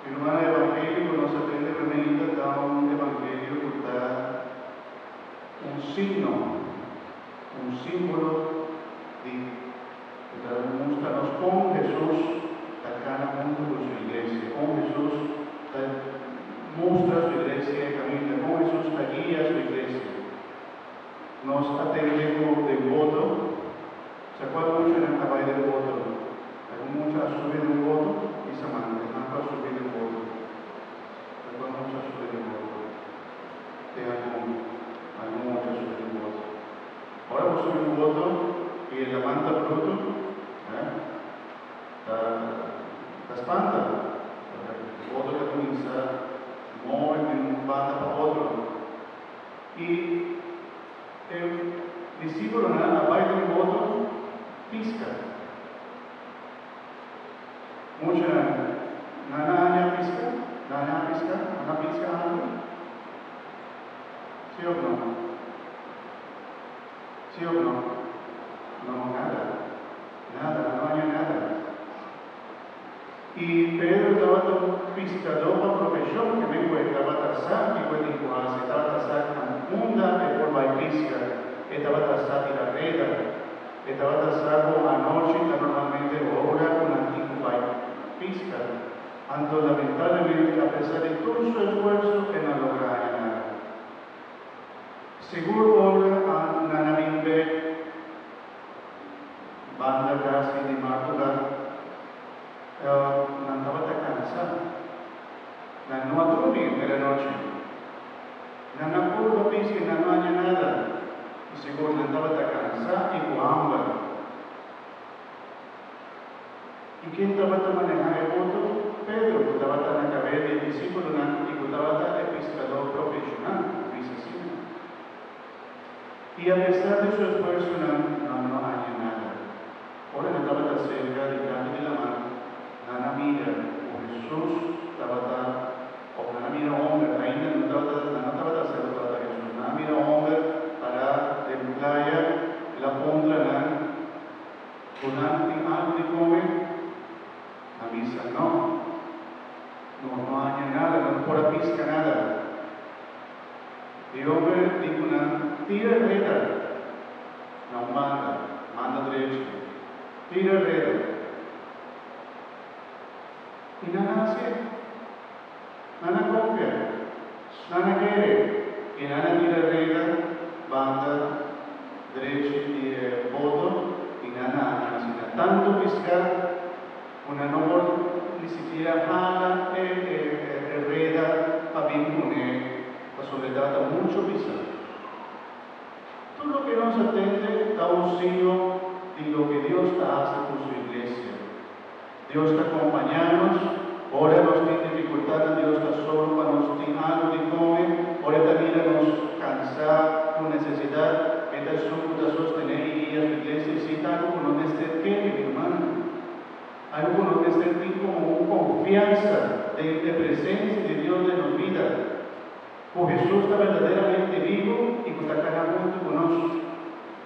Il romano evangelico non sapete veramente da un evangelio que dá un signo, un símbolo de mostrarnos con Jesús acá junto con su iglesia, con Jesús muestra su iglesia, camina con Jesús, guía su iglesia. Nos atendemos de voto, se acuerda mucho en el caballo del voto, hay mucho a subir un voto y se manda, es más para subir el voto, se acuerda mucho a subir el voto, te hay mucho a subir el voto. Ahora vamos a subir un voto y en la manta bruto, la espanta, el voto que comienza mueve de un banda para otro. Y el discípulo a baile del voto pisca. Mucha nana pisca, algo. ¿Sí o no? ¿Sí o no? No, nada, no hay nada. Y Pedro estaba todo pescador para profesión, que me estaba atrasado, que fue se estaba atrasado con munda, que por la pesca, estaba atrasado y la reda, estaba atrasado anoche, normalmente ahora con antiguo pesca. Entonces, lamentablemente, a pesar de todo su esfuerzo, que no logra nada. Seguro ahora a Nanabimbe, banda casi de madrugada, no estaba cansado, no ha dormido en la noche, no pudo decir que no haya nada, y seguro no estaba cansado y con hambre. ¿Y quién estaba manejando el voto? Pedro, que estaba en la cabeza del discípulo y que estaba el pescador profesional, dice así. Y a pesar de su esfuerzo, no haya nada. Ahora no estaba cerca de la mano. Nana mira, o Jesús estaba o nana mira hombre, ainda no estaba cerca de Jesús. Nana mira hombre para de playa, la pontra, donante algo de comer, la misa no hay nada, no por pisca nada. Y hombre dijo, tira reda, no manda derecho, tira reda. Y nada hace, nada confía, nada quiere, y nada tira reda, banda derecho y voto, y nada hace. Tanto piscar, una no ni siquiera jala reda para vincular, la soledad da mucho pisar. Todo lo que nos atende da un signo de lo que Dios hace con su iglesia. Dios está acompañándonos, ahora nos tiene dificultades, Dios está solo para nos tiene algo de comer, ahora también nos cansa con necesidad, esta es para sostener y guiar la iglesia, y si algo que no esté mi hermano, algo que no esté como confianza de presencia de Dios en nuestra vida. Pues Jesús está verdaderamente vivo y que está acá junto con nosotros.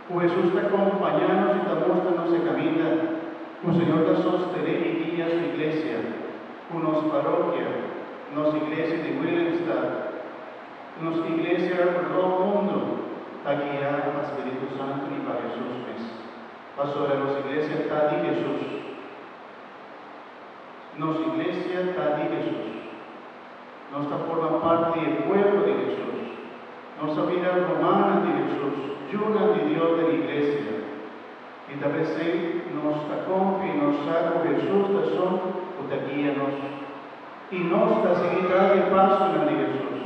Pues Jesús está acompañándonos y está mostrándonos el camino. Pues Señor está sosteniendo y guía su iglesia, con nos parroquia, nos iglesia de Willemstad, nos iglesia por todo el mundo, está guiada para el Espíritu Santo y para Jesús mismo. Pastor, nos iglesia está de Jesús. Nos iglesia está de Jesús. Nos forma parte del pueblo de Jesús. Nos vida romana de Jesús, ayuda de Dios de la iglesia. Y tal vez nos confía y nos saca Jesús de son, que guíanos. Y nos da seguridad de paso en el de Jesús.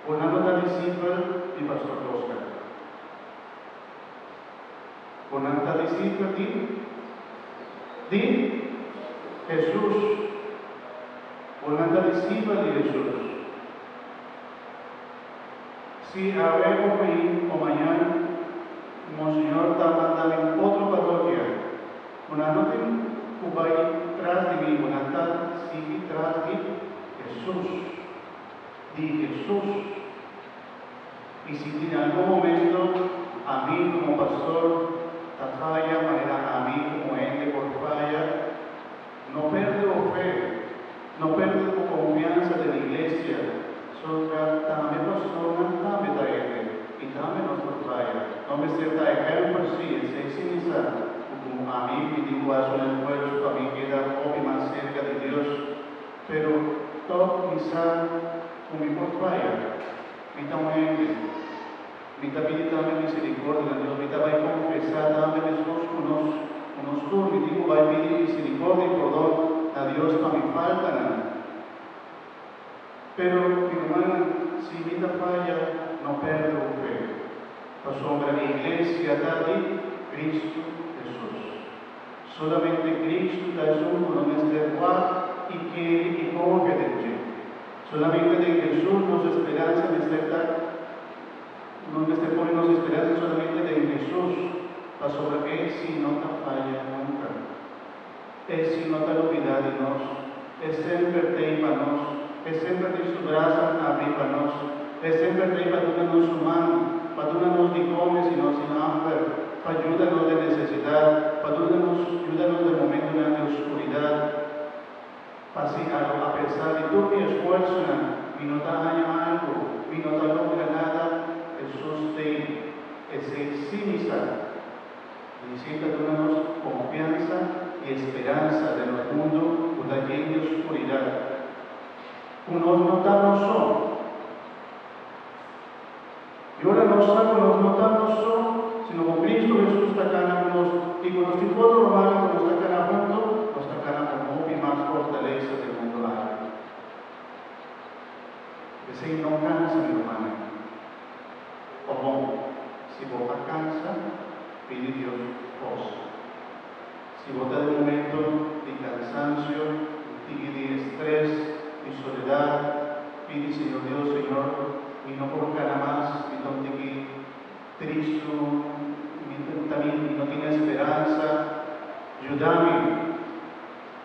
Una nota discípula de Pastor Oscar. Una nota discípula de Jesús. Una nota discípula de Jesús. Si habemos hoy o mañana, Monseñor está mandando otro parroquia, una nota que va tras de mí, una nota sigue tras de Jesús. Y si en algún momento a mí como pastor la falla, manera a mí como ente por falla, no perdo fe, no perdo de Dios, pero todo quizá con mi por falla, mi también, mi también dame misericordia de Dios, mi también confesar, dame unos turnos, mi digo, va a pedir misericordia y perdón a Dios para mi falta, pero mi hermana, si mi falla, no perdo fe. Sobre la iglesia está allí, Cristo Jesús. Solamente Cristo es uno, no es de cual y que y confía en Él. Solamente de Jesús nos esperanza en este estar, no nos ponemos esperanza solamente de Jesús, para sobre Él si no te falla nunca. Él si no te olvida de nosotros, Él siempre te iba a nosotros, Él siempre te su brazo arriba a nosotros, Él siempre te iba a darnos su mano. Para ayudarnos de comes y no sin hambre, para ayudarnos de necesidad, para ayudarnos de momentos de oscuridad, para a pesar de todo mi esfuerzo, y no te haya algo, y no te logra nada, Jesús te eximiza. Y siempre darnos confianza y esperanza de los mundos que está lleno de oscuridad. Unos no son. Y ahora no solo no estamos solo, sino con Cristo Jesús está acá y con los hijos romanos que nos está acá juntos, nos está acá como y más fortaleza del mundo árabe. Ese no cansa, mi hermano. O si vos cansa, pide Dios cosa. Si vos estás en un momento de cansancio, de estrés, de soledad, pide Señor Dios, Señor, y no por nada más, y donde que triste, también no tiene esperanza, ayúdame.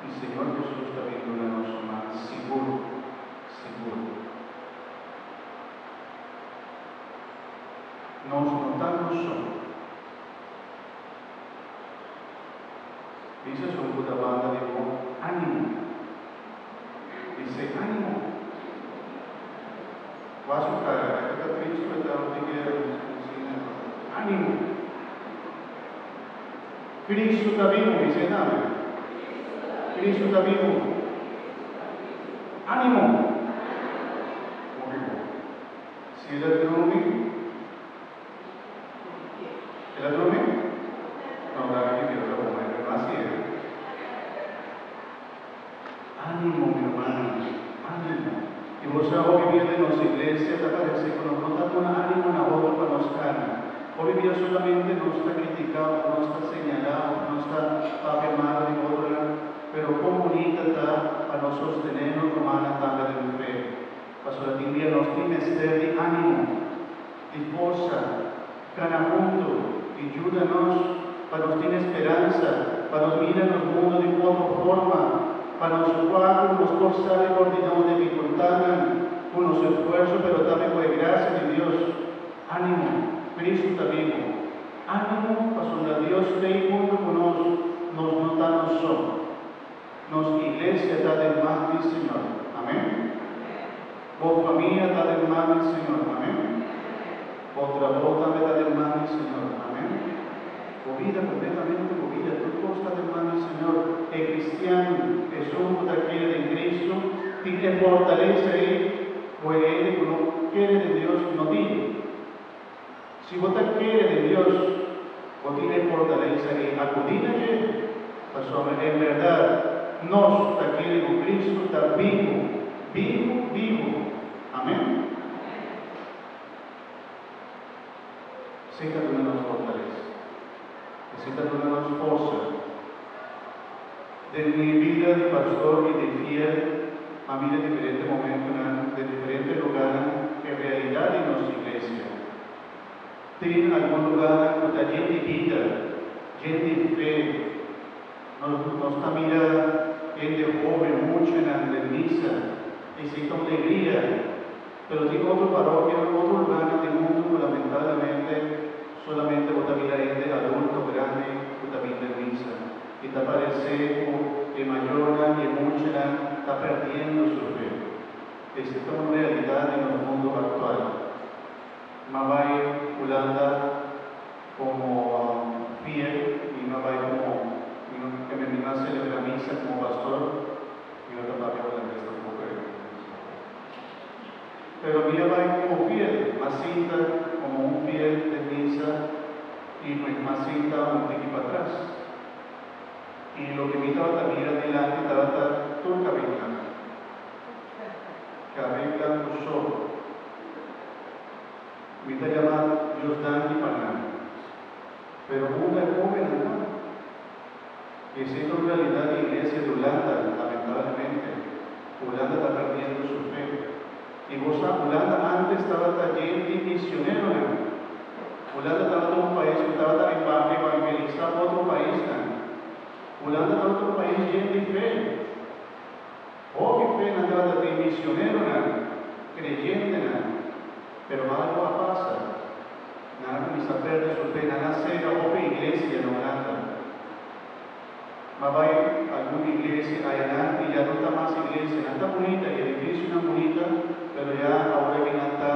Y Señor Jesús está viendo una noche más, seguro. Nos notamos solo. Dice su puta banda, digo, ánimo. Dice, ánimo. Va a su cara, está triste, está ánimo. Cristo está vivo, dice nada. Cristo está vivo. Ánimo. Si el adrome, no, la que quiero la así es. Ánimo, mi hermano, ánimo. Y vos ahora vivir en nuestra iglesia, te parece que nos da un ánimo en la boca para nos gana. Hoy día solamente no está criticado, no está señalado, no está afirmado ni otra, pero como bonita está para nos sostenernos como una tabla de fe. Pastor, aquí día nos tiene de ánimo, de fuerza, cada mundo, y ayúdanos para nos tiene esperanza, para nos mirar los mundos de otra forma, para nos jugar, nos forzar y ordenamos de dificultad, con los esfuerzos, pero también con la gracia de Dios. Ánimo. Cristo está vivo. Ánimo, para Dios esté junto con nosotros, nos notamos solo. Nos iglesia está del mal del Señor. Amén. Vos familia está del mal del Señor. Amén. Vos trabajo también está del mal del Señor. Amén. Vos vida completamente, vos vida, todo está del mal del Señor. El cristiano, Jesús está aquí en Cristo, tiene fortaleza ahí, pues él que no quiere de Dios, no tiene. Si vos te quieres de Dios, vos tienes fortaleza y acudir a Él. En verdad, nos está aquí con Cristo, está vivo. Amén. Siéntate una nos fortaleza. Siéntate una nos fuerza. De mi vida de pastor y de fiel, a mí de diferentes momentos, de diferentes lugares, en realidad en nuestra iglesia. Tiene algún lugar que está lleno de vida, lleno de fe. Nos está mirando lleno de joven, mucho en la misa, y sin alegría. Pero tiene otro parroquia, otro lugar del mundo, lamentablemente, solamente está mirando gente adulto, grande, que está viendo misa. Y te parece que mayor y mucho está perdiendo su fe. Esta es una realidad en el mundo actual. Mabay Holanda como fiel y Mabay como que me celebra misa como pastor, Pero mira, va como fiel, Macinta como un fiel de misa y pues Macinta un tiki para atrás. Y lo que mi estaba mira adelante, estaba turca brinca. Cabelga usó. Mi te llama Josdan y Panam. Pero una joven acá. Y siendo en realidad la iglesia de Holanda, lamentablemente, Holanda está perdiendo su fe. Y vos, Holanda antes estaba también misionero, ¿no? Holanda estaba en un país que estaba también para evangelizar otro país, ¿no? Holanda estaba en otro país lleno de fe. O que fe no estaba de misionero, ¿no? Creyente, ¿no? Pero algo pasa. Nada que se pierde su fe, nada cega o iglesia en Holanda. Ma vai a alguna iglesia allá y ya no está más iglesia, no está bonita, y el edificio no es bonita, pero ya ahora que no está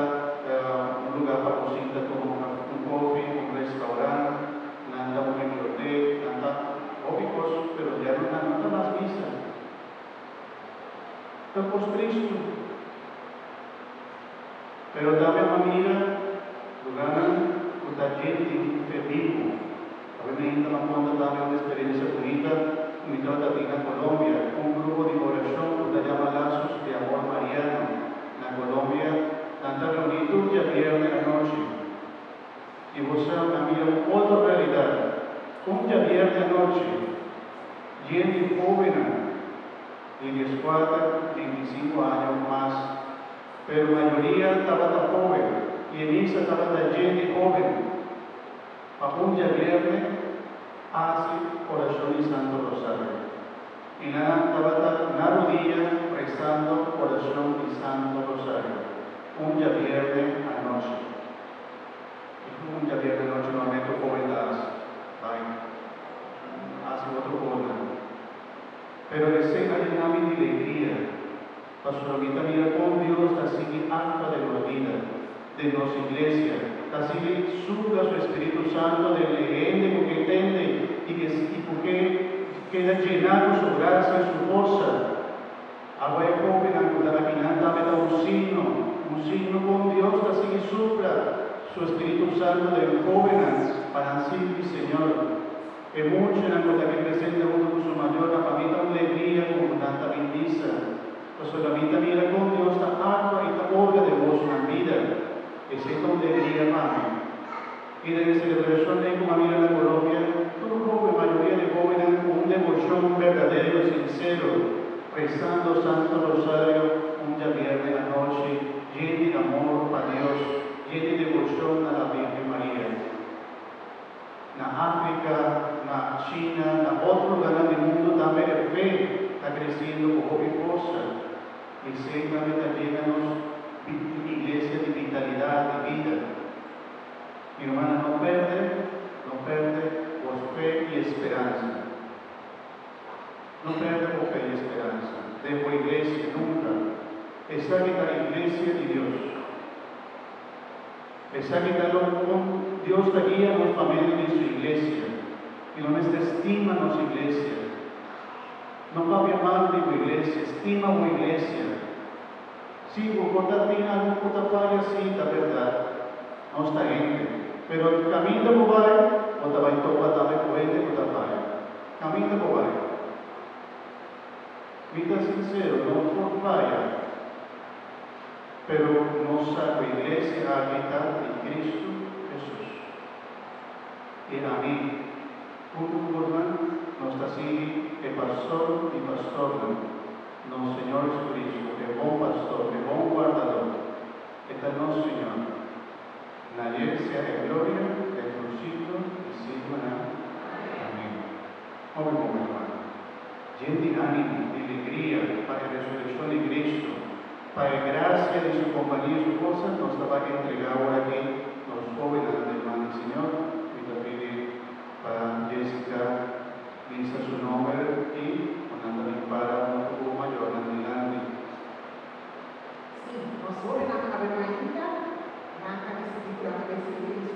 un lugar para cocina como un coffee, un restaurante, no está una biblioteca, no está óbicos, pero ya no está más misa. Está por Cristo. Pero también amiga, lugar está gente vivo. A mí me interesa una experiencia bonita, mi trata en Colombia, un grupo de oración que se llama Lazos de Amor Mariano. En Colombia, están reunidos ya viernes de la noche. Y vos sabés, amigo, otra realidad. Un día viernes de la noche, lleno de jóvenes, de 14, 25 años más, pero la mayoría estaba tan joven, y en misa estaba tan lleno de jóvenes. A un día viernes hace oración y Santo Rosario. Y nada, estaba una rodilla rezando oración y Santo Rosario. Un día viernes a noche. Y un día viernes a noche normalmente joven hace otro cosa. Pero ese hay una alegría. Pastor, ahorita mira cómo Dios así acta de la vida de nuestra iglesia. Así suga su Espíritu Santo de leer, porque entiende y porque queda llenado su gracia y su fuerza. Agua de joven, aunque la caminata me da un signo con Dios, así que supla su Espíritu Santo de jóvenes para decir, Señor, que mucho en la cosa que presenta uno con su mayor, la familia una alegría con tanta bendición. Pues la vida mira con Dios, esta agua y esta obra de vos en la vida. Es esta alegría, mami. Y de la celebración de como mira en Colombia, la mayoría de jóvenes con un devoción verdadero y sincero, rezando Santo Rosario un día viernes a la noche, lleno de amor para Dios, lleno de devoción a la Virgen María. En África, en China, en otros lugares del mundo también la fe está creciendo con fuerza. Y siempre está llena iglesia de vitalidad, de vida. Mi hermana, no perde por fe y esperanza. No perde por fe y esperanza. Debo iglesia nunca. Esa que la iglesia de Dios. Esa que con Dios la guía a los familias de su iglesia. Y no estima a nuestra iglesia. No cambia mal de tu iglesia, estima tu iglesia. Sí, por contatina, algún puta falla, sí, la verdad. No está gente. Pero el camino de Bobai, o te va a tocar también cohete, puta falla. Camino de Bobai. Vida sincero, no por falla. Pero nuestra iglesia habita en Cristo Jesús. Y a mí, un gobernante, nos está así, el pastor y pastor. No, Señor Jesucristo, que buen pastor, que buen guardador, está no, Señor. Nadie sea de gloria, de crucito y siglo. Amén. Joven, mi hermano, lleno de ánimo, de alegría, para la resurrección de Cristo, para la gracia de su compañía y su cosa, nos va a entregar ahora aquí los jóvenes del hermano Señor, y también para Jessica, dice su nombre y cuando para un poco mayor, adelante. Sì, non solo in Ave Maria, ma anche nel